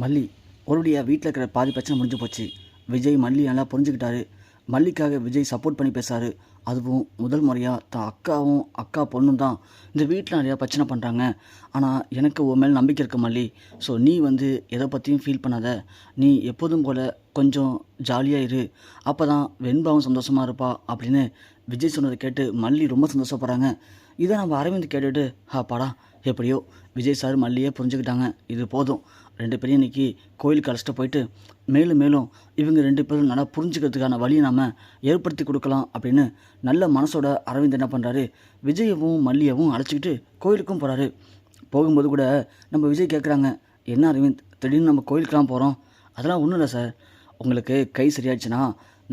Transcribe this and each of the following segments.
மல்லி ஒருபடியாக வீட்டில் இருக்கிற பாதி பிரச்சனை முடிஞ்சு போச்சு. விஜய் மல்லி நல்லா புரிஞ்சுக்கிட்டாரு. மல்லிக்காக விஜய் சப்போர்ட் பண்ணி பேசுகிறாரு. அதுவும் முதல் முறையாக தான் அக்காவும் அக்கா பொண்ணும் தான் இந்த வீட்டில் நிறையா பிரச்சனை பண்ணுறாங்க. ஆனால் எனக்கு உன் மேலே நம்பிக்கை இருக்க மல்லி. ஸோ நீ எதை பற்றியும் ஃபீல் பண்ணாத. நீ எப்போதும் போல் கொஞ்சம் ஜாலியாக இரு. அப்போ தான் வெண்பாவும் சந்தோஷமாக இருப்பா அப்படின்னு விஜய் சொன்னதை கேட்டு மல்லி ரொம்ப சந்தோஷப்படுறாங்க. இதை நம்ம அரவிந்த் கேட்டுட்டு பாடா எப்படியோ விஜய் சார் மல்லியே புரிஞ்சுக்கிட்டாங்க. இது போதும். 2 பேரையும் இன்றைக்கி கோயிலுக்கு அழைச்சிட்டு போயிட்டு மேலும் மேலும் இவங்க 2 பேரும் நல்லா புரிஞ்சுக்கிறதுக்கான வழியை நாம் ஏற்படுத்தி கொடுக்கலாம் அப்படின்னு நல்ல மனசோட அரவிந்த் என்ன பண்ணுறாரு, விஜயவும் மல்லியவும் அழைச்சிக்கிட்டு கோயிலுக்கும் போகிறாரு. போகும்போது கூட நம்ம விஜய் கேட்குறாங்க, என்ன அரவிந்த் திடீர்னு நம்ம கோயிலுக்கெலாம் போகிறோம்? அதெல்லாம் ஒன்றும் இல்லை சார், உங்களுக்கு கை சரியாயிடுச்சுன்னா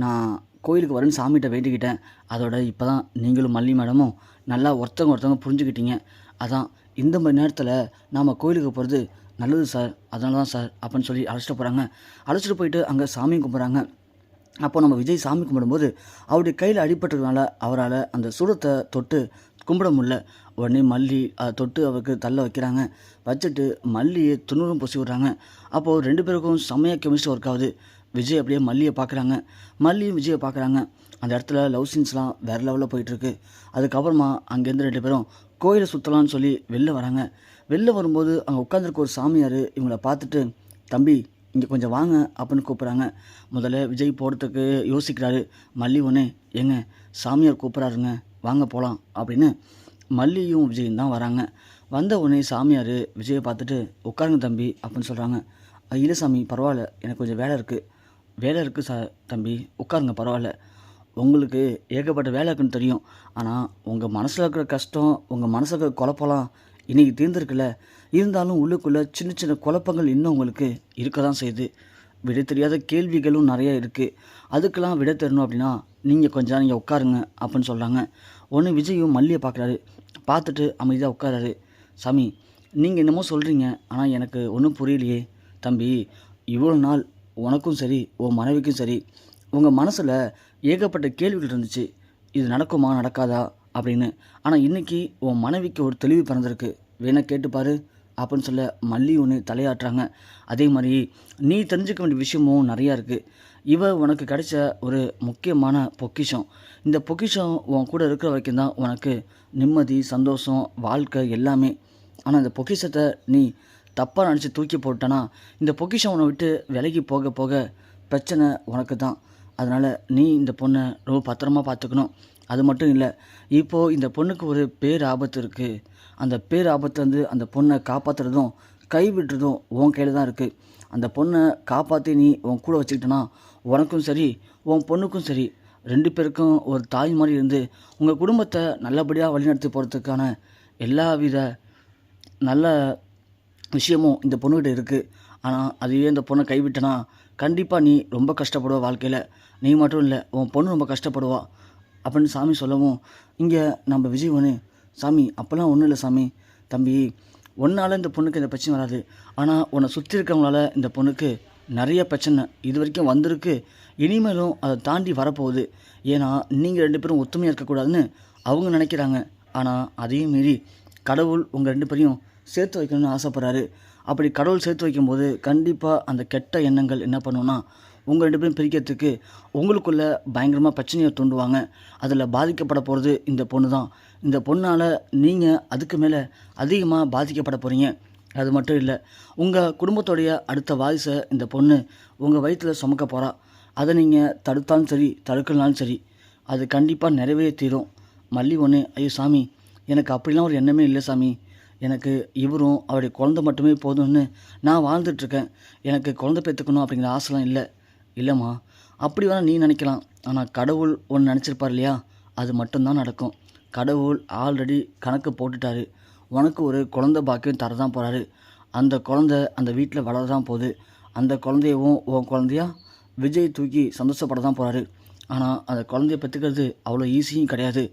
நான் கோயிலுக்கு வரேன்னு சாமிகிட்ட வேண்டிக்கிட்டேன். அதோட இப்போ தான் நீங்களும் மல்லி மேடமும் நல்லா ஒருத்தவங்க புரிஞ்சுக்கிட்டீங்க. அதான் இந்த மாதிரி நேரத்தில் நாம் கோயிலுக்கு போகிறது நல்லது சார், அதனால தான் சார் அப்படின்னு சொல்லி அழைச்சிட்டு போகிறாங்க. அழைச்சிட்டு போயிட்டு அங்கே சாமியும் கும்பிட்றாங்க. அப்போ நம்ம விஜய் சாமி கும்பிடும்போது அவருடைய கையில் அடிபட்டதுனால அவரால் அந்த சுரத்தை தொட்டு கும்பிட முடியல. உடனே மல்லி அதை தொட்டு அவருக்கு தள்ள வைக்கிறாங்க. வச்சுட்டு மல்லியை துணுறும் பூசி விட்றாங்க. அப்போது 2 பேருக்கும் செம்மையாக கெமிஸ்ட்ரி ஒர்க் ஆகுது. விஜய் அப்படியே மல்லியை பார்க்குறாங்க, மல்லியும் விஜயை பார்க்குறாங்க. அந்த இடத்துல லவ் சீன்ஸ்லாம் வேறு லெவலில் போயிட்டுருக்கு. அதுக்கப்புறமா அங்கேருந்து 2 பேரும் கோயிலை சுற்றலான்னு சொல்லி வெளில வராங்க. வெளில வரும்போது அங்கே உட்காந்துருக்க ஒரு சாமியார் இவங்கள பார்த்துட்டு, தம்பி இங்கே கொஞ்சம் வாங்க அப்படின்னு கூப்பிட்றாங்க. முதல்ல விஜய் போகிறதுக்கு யோசிக்கிறாரு. மல்லி ஒன்று, ஏங்க சாமியார் கூப்பிட்றாருங்க, வாங்க போகலாம் அப்படின்னு மல்லியும் விஜயும் தான் வராங்க. வந்த உடனே சாமியார் விஜயை பார்த்துட்டு, உட்காருங்க தம்பி அப்படின்னு சொல்கிறாங்க. இல்லை சாமி பரவாயில்ல, எனக்கு கொஞ்சம் வேலை இருக்குது தம்பி, உட்காருங்க பரவாயில்ல. உங்களுக்கு ஏகப்பட்ட வேலை இருக்குன்னு தெரியும். ஆனால் உங்கள் மனசில் இருக்கிற கஷ்டம், உங்கள் மனசில் இருக்கிற குழப்பம்லாம் இன்றைக்கி தீர்ந்துருக்குல்ல. இருந்தாலும் உள்ளுக்குள்ளே சின்ன சின்ன குழப்பங்கள் இன்னும் உங்களுக்கு இருக்க தான் செய்யுது. விடை தெரியாத கேள்விகளும் நிறைய இருக்குது. அதுக்கெல்லாம் விடை தரணும் அப்படின்னா நீங்கள் உட்காருங்க அப்படின்னு சொல்கிறாங்க. ஒன்று விஜயும் மல்லியை பார்க்குறாரு. பார்த்துட்டு அமைதியாக உட்காராரு. சாமி நீங்கள் என்னமோ சொல்கிறீங்க, ஆனால் எனக்கு ஒன்றும் புரியலையே. தம்பி இவ்வளோ நாள் உனக்கும் சரி உன் மனைவிக்கும் சரி உங்கள் மனசில் ஏகப்பட்ட கேள்விகள் இருந்துச்சு, இது நடக்குமா நடக்காதா அப்படின்னு. ஆனால் இன்றைக்கி உன் மனைவிக்கு ஒரு தெளிவு பிறந்திருக்கு, வேணா கேட்டுப்பாரு அப்படின்னு சொல்ல மல்லி ஒன்று தலையாட்டுறாங்க. அதே மாதிரி நீ தெரிஞ்சுக்க வேண்டிய விஷயமும் நிறையா இருக்குது. உனக்கு கிடைச்ச ஒரு முக்கியமான பொக்கிஷம். இந்த பொக்கிஷம் உன் கூட இருக்கிற வரைக்கும் தான் உனக்கு நிம்மதி, சந்தோஷம், வாழ்க்கை எல்லாமே. ஆனால் இந்த பொக்கிஷத்தை நீ தப்பாக நினச்சி தூக்கி போட்டனா இந்த பொக்கிஷம் உன்னை விட்டு விலகி போக போக பிரச்சனை உனக்கு தான். அதனால் நீ இந்த பொண்ணை ரொம்ப பத்திரமா பார்த்துக்கணும். அது மட்டும் இல்லை, இப்போது இந்த பொண்ணுக்கு ஒரு பேராபத்து இருக்குது. அந்த பேராபத்து அந்த பொண்ணை காப்பாற்றுறதும் கைவிடுறதும் உன் கையில் தான் இருக்குது. அந்த பொண்ணை காப்பாற்றி நீ உன் கூட வச்சுக்கிட்டனா உனக்கும் சரி உன் பொண்ணுக்கும் சரி 2 பேருக்கும் ஒரு தாய் மாதிரி இருந்து உங்கள் குடும்பத்தை நல்லபடியாக வழிநடத்தி போகிறதுக்கான எல்லா வித நல்ல விஷயமும் இந்த பொண்ணுக்கிட்ட இருக்குது. ஆனால் அதுவே இந்த பொண்ணை கைவிட்டனா கண்டிப்பாக நீ ரொம்ப கஷ்டப்படுவ வாழ்க்கையில். நீ மட்டும் இல்லை, உன் பொண்ணு ரொம்ப கஷ்டப்படுவா அப்படின்னு சாமி சொல்லவும், இங்கே நம்ம விஜய் ஒன்று, சாமி அப்போல்லாம் ஒன்றும் இல்லை சாமி, தம்பி ஒன்றால் இந்த பொண்ணுக்கு இந்த பிரச்சனை வராது. ஆனால் உன்னை சுற்றி இருக்கிறவங்களால இந்த பொண்ணுக்கு நிறைய பிரச்சனை இது வரைக்கும் வந்திருக்கு, இனிமேலும் அதை தாண்டி வரப்போகுது. ஏன்னா நீங்கள் 2 பேரும் ஒத்துமையாக இருக்கக்கூடாதுன்னு அவங்க நினைக்கிறாங்க. ஆனால் அதையும் மீறி கடவுள் உங்கள் 2 பேரையும் சேர்த்து வைக்கணும்னு ஆசைப்படுறாரு. அப்படி கடவுள் சேர்த்து வைக்கும்போது கண்டிப்பாக அந்த கெட்ட எண்ணங்கள் என்ன பண்ணுன்னா உங்கள் 2 பேரும் பிரிக்கிறதுக்கு உங்களுக்குள்ளே பயங்கரமாக பிரச்சனையை தூண்டுவாங்க. அதில் பாதிக்கப்பட போகிறது இந்த பொண்ணு தான். இந்த பொண்ணால் நீங்கள் அதுக்கு மேலே அதிகமாக பாதிக்கப்பட போகிறீங்க. அது மட்டும் இல்லை, உங்கள் குடும்பத்தோடைய அடுத்த வாரிசை இந்த பொண்ணு உங்கள் வயிற்றில் சுமக்க போகிறா. அதை நீங்கள் தடுத்தாலும் சரி தடுக்கலனாலும் சரி அது கண்டிப்பாக நிறைவே தீரும். மல்லி ஒன்று, ஐயோ சாமி எனக்கு அப்படிலாம் ஒரு எண்ணமே இல்லை சாமி, எனக்கு இவரும் அவருடைய குழந்தை மட்டுமே போதும்னு நான் வாழ்ந்துட்டுருக்கேன், எனக்கு குழந்தை பெற்றுக்கணும் அப்படிங்கிற ஆசைலாம் இல்லைம்மா. அப்படி வேணால் நீ நினைக்கலாம், ஆனால் கடவுள் ஒன்று நினச்சிருப்பார் இல்லையா, அது மட்டும்தான் நடக்கும். கடவுள் ஆல்ரெடி கணக்கு போட்டுட்டாரு. உனக்கு ஒரு குழந்தை பாக்கியம் தரதான் போகிறாரு. அந்த குழந்தை அந்த வீட்டில் வளரதான் போகுது. அந்த குழந்தையவும் உன் குழந்தையா விஜய் தூக்கி சந்தோஷப்பட தான் போகிறாரு. ஆனால் அந்த குழந்தைய பெற்றுக்கிறது அவ்வளோ ஈஸியும் கிடையாது.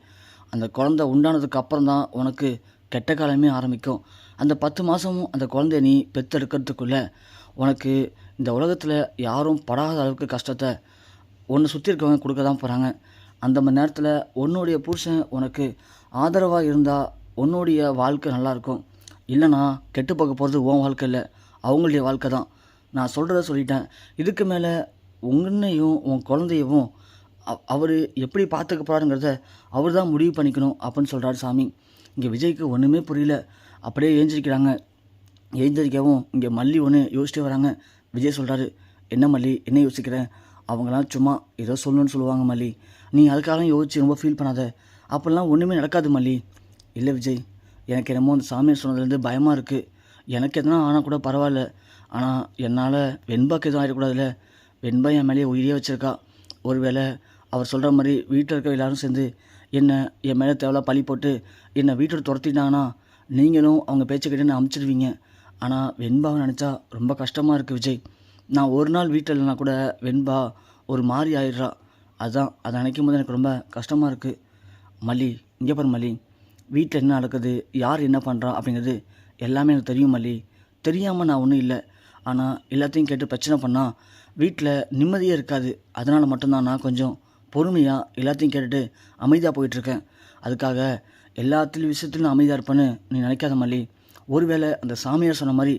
அந்த குழந்தை உண்டானதுக்கு அப்புறம் தான் உனக்கு கெட்ட காலமே ஆரம்பிக்கும். அந்த 10 மாதமும் அந்த குழந்தைய நீ பெற்றெடுக்கிறதுக்குள்ளே உனக்கு இந்த உலகத்தில் யாரும் படாத அளவுக்கு கஷ்டத்தை ஒன்று சுற்றி இருக்கவங்க கொடுக்க தான் போகிறாங்க. அந்த மாதிரி நேரத்தில் உன்னுடைய புருஷன் உனக்கு ஆதரவாக இருந்தால் உன்னுடைய வாழ்க்கை நல்லாயிருக்கும். இல்லைனா கெட்டு போக போகிறது உன் வாழ்க்கை இல்லை, அவங்களுடைய வாழ்க்கை தான். நான் சொல்கிறத சொல்லிட்டேன். இதுக்கு மேலே உன்னையும் உன் குழந்தையவும் அவர் எப்படி பார்த்துக்க போகிறாருங்கிறத அவர் தான் முடிவு பண்ணிக்கணும் அப்படின்னு சொல்கிறாரு சாமி. இங்கே விஜய்க்கு ஒன்றுமே புரியல. அப்படியே ஏஞ்சிருக்கிறாங்க. எழுந்திரிக்கவும் இங்கே மல்லி ஒன்று யோசிச்சுட்டே வராங்க. விஜய் சொல்கிறாரு, என்ன மல்லி என்ன யோசிக்கிறேன்? அவங்களாம் சும்மா ஏதோ சொல்லணும்னு சொல்லுவாங்க மல்லி. நீ அதுக்காக யோசிச்சு ரொம்ப ஃபீல் பண்ணாத. அப்படிலாம் ஒன்றுமே நடக்காது மல்லி. இல்லை விஜய், எனக்கு என்னமோ அந்த சாமியார் சொன்னதுலேருந்து பயமாக இருக்குது. எனக்கு எதனா ஆனால் கூட பரவாயில்ல. ஆனால் என்னால் வெண்பாக்கு எதுவும் ஆகிடக்கூடாதுல்ல. வெண்பா என் மேலேயே உயிரியே வச்சுருக்கா. ஒருவேளை அவர் சொல்கிற மாதிரி வீட்டில் இருக்க எல்லாரும் சேர்ந்து என் மேலே தேவையில்ல பழி போட்டு என்னை வீட்டோட துரத்திட்டாங்கன்னா நீங்களும் அவங்க பேச்சுக்கிட்டே நான் அமுச்சிடுவீங்க. ஆனால் வெண்பாவை நினச்சா ரொம்ப கஷ்டமாக இருக்குது விஜய். நான் ஒரு நாள் வீட்டில் இல்லைனா கூட வெண்பா ஒரு மாதிரி ஆயிடுறா. அதை நினைக்கும் போது எனக்கு ரொம்ப கஷ்டமாக இருக்குது. மல்லி, இங்கே பாரு மல்லி, வீட்டில் என்ன நடக்குது, யார் என்ன பண்ணுறா அப்படிங்கிறது எல்லாமே எனக்கு தெரியும் மல்லி. தெரியாமல் நான் ஒன்றும் இல்லை. ஆனால் எல்லாத்தையும் கேட்டு பிரச்சனை பண்ணால் வீட்டில் நிம்மதியே இருக்காது. அதனால் மட்டும்தான் நான் கொஞ்சம் பொறுமையாக எல்லாத்தையும் கேட்டுட்டு அமைதியாக போயிட்டுருக்கேன். அதுக்காக எல்லாத்துலேயும் விஷயத்துலையும் நான் அமைதியாக இருப்பேன்னு நீ நினைக்காத மல்லி. ஒருவேளை அந்த சாமியார் சொன்ன மாதிரி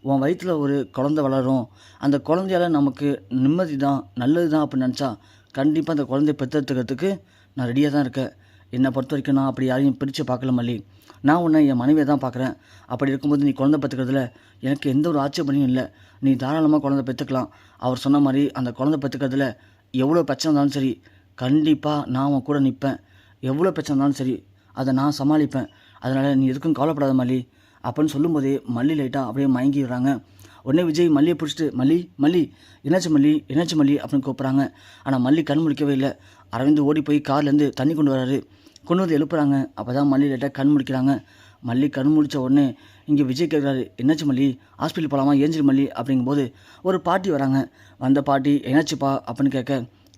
உன் வயிற்றில் ஒரு குழந்தை வளரும், அந்த குழந்தையால் நமக்கு நிம்மதி தான் நல்லது தான் அப்படின்னு நினச்சா கண்டிப்பாக அந்த குழந்தைய பெற்றெடுத்துக்கிறதுக்கு நான் ரெடியாக தான் இருக்கேன். என்னை பொறுத்த வரைக்கும் நான் அப்படி யாரையும் பிரித்து பார்க்கல மல்லி. நான் உன்னை என் மனைவியை தான் பார்க்குறேன். அப்படி இருக்கும்போது நீ குழந்தை பெற்றுக்கிறதுல எனக்கு எந்த ஒரு ஆட்சேபனையும் இல்லை. நீ தாராளமாக குழந்தை பெற்றுக்கலாம். அவர் சொன்ன மாதிரி அந்த குழந்தை பெற்றுக்கிறதுல எவ்வளோ பிரச்சனை இருந்தாலும் சரி, கண்டிப்பாக நான் உன் கூட நிற்பேன். எவ்வளோ பிரச்சனை இருந்தாலும் சரி அதை நான் சமாளிப்பேன். அதனால் நீ எதுக்கும் கவலைப்படாத மல்லி அப்படின்னு சொல்லும்போதே மல்லி லைட்டாக அப்படியே மயங்கிடுறாங்க. உடனே விஜய் மல்லியை பிடிச்சிட்டு மல்லி மல்லி என்னாச்சு மல்லி அப்படின்னு கூப்பிட்றாங்க. ஆனால் மல்லி கண் முழிக்கவே இல்லை. அரவிந்த் ஓடி போய் கார்லேருந்து தண்ணி கொண்டு வராரு. கொண்டு வந்து எழுப்புறாங்க. அப்போ தான் மல்லி லைட்டாக கண் முழிக்கிறாங்க. மல்லி கண் முழித்த உடனே இங்கே விஜய் கேட்குறாரு, என்னாச்சு மல்லி, ஹாஸ்பிட்டல் போகலாமா, ஏஞ்சிரு மல்லி அப்படிங்கும்போது ஒரு பாட்டி வராங்க. வந்த பாட்டி என்னாச்சுப்பா அப்படின்னு கேட்க,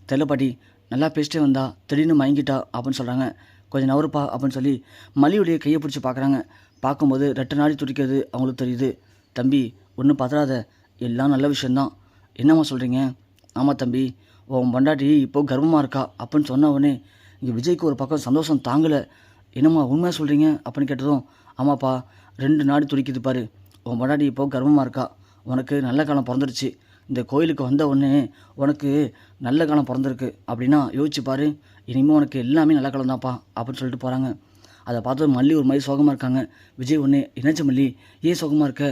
தெரியல பாட்டி, நல்லா பேசிட்டே வந்தா திடீர்னு மயங்கிட்டா அப்படின்னு சொல்கிறாங்க. கொஞ்சம் நவருப்பா அப்படின்னு சொல்லி மல்லியுடைய கையை பிடிச்சி பார்க்குறாங்க. பார்க்கும்போது 2 நாடி துடிக்கிறது அவங்களுக்கு தெரியுது. தம்பி ஒன்றும் பதறாத, எல்லாம் நல்ல விஷயந்தான். என்னம்மா சொல்கிறீங்க? ஆமாம் தம்பி, உன் பொண்டாட்டி இப்போது கர்ப்பமாக இருக்கா அப்படின்னு சொன்ன உடனே இங்கே விஜய்க்கு ஒரு பக்கம் சந்தோஷம் தாங்கலை. என்னம்மா உண்மையாக சொல்கிறீங்க அப்படின்னு கேட்டதும், ஆமாப்பா 2 நாடி துடிக்குது பாரு, உன் பொண்டாட்டி இப்போது கர்ப்பமாக இருக்கா. உனக்கு நல்ல காலம் பிறந்துருச்சு. இந்த கோயிலுக்கு வந்த உடனே உனக்கு நல்ல காலம் பிறந்திருக்கு அப்படின்னா யோசிச்சு பாரு. இனிமேல் உனக்கு எல்லாமே நல்ல காலம் தான்ப்பா அப்படின்னு சொல்லிட்டு போகிறாங்க. அதை பார்த்து மல்லி ஒரு மாதிரி சோகமாக இருக்காங்க. விஜய் ஒன்று, என்னாச்சு மல்லி, ஏன் சோகமாக இருக்க?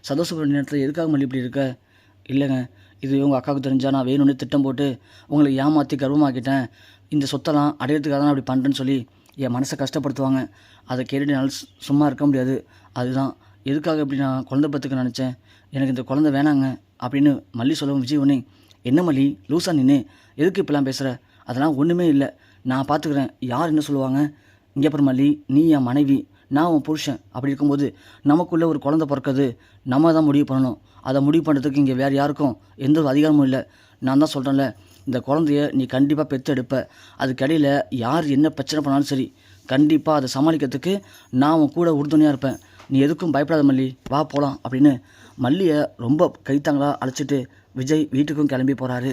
சந்தோஷப்படுற நேரத்தில் எதுக்காக மல்லி இப்படி இருக்க? இல்லைங்க, இது உங்கள் அக்காவுக்கு தெரிஞ்சால் நான் வேணும்னு திட்டம் போட்டு உங்களை ஏமாற்றி கர்வமாக்கிட்டேன். இந்த சொத்தெல்லாம் அடையிறதுக்காக தான் அப்படி பண்ணுறேன்னு சொல்லி என் மனசை கஷ்டப்படுத்துவாங்க. அதை கேட்டுட்டு என்னால் சும்மா இருக்க முடியாது. அதுதான் எதுக்காக இப்படி நான் குழந்தை பத்துக்க நினச்சேன். எனக்கு இந்த குழந்தை வேணாங்க அப்படின்னு மல்லி சொல்லவும் விஜய் ஒன்று, என்ன மல்லி லூஸாக நின்று எதுக்கு இப்பெல்லாம் பேசுகிற? அதெல்லாம் ஒன்றுமே இல்லை, நான் பார்த்துக்கிறேன், யார் என்ன சொல்லுவாங்க? இங்கே அப்புறம் மல்லி, நீ என் மனைவி, நான் உன் புருஷன். அப்படி இருக்கும்போது நமக்குள்ளே ஒரு குழந்தை பிறக்கிறது நம்ம தான் முடிவு பண்ணணும். அதை முடிவு பண்ணுறதுக்கு இங்கே வேறு யாருக்கும் எந்த ஒரு அதிகாரமும் இல்லை. நான் தான் சொல்கிறேன்ல, இந்த குழந்தைய நீ கண்டிப்பாக பெற்று எடுப்ப. அதுக்கடையில் யார் என்ன பிரச்சனை பண்ணாலும் சரி, கண்டிப்பாக அதை சமாளிக்கிறதுக்கு நான் உன் கூட உறுதுணையாக இருப்பேன். நீ எதுக்கும் பயப்படாத மல்லி, வா போகலாம் அப்படின்னு மல்லியை ரொம்ப கைத்தாங்களா அழைச்சிட்டு விஜய் வீட்டுக்கும் கிளம்பி போகிறாரு.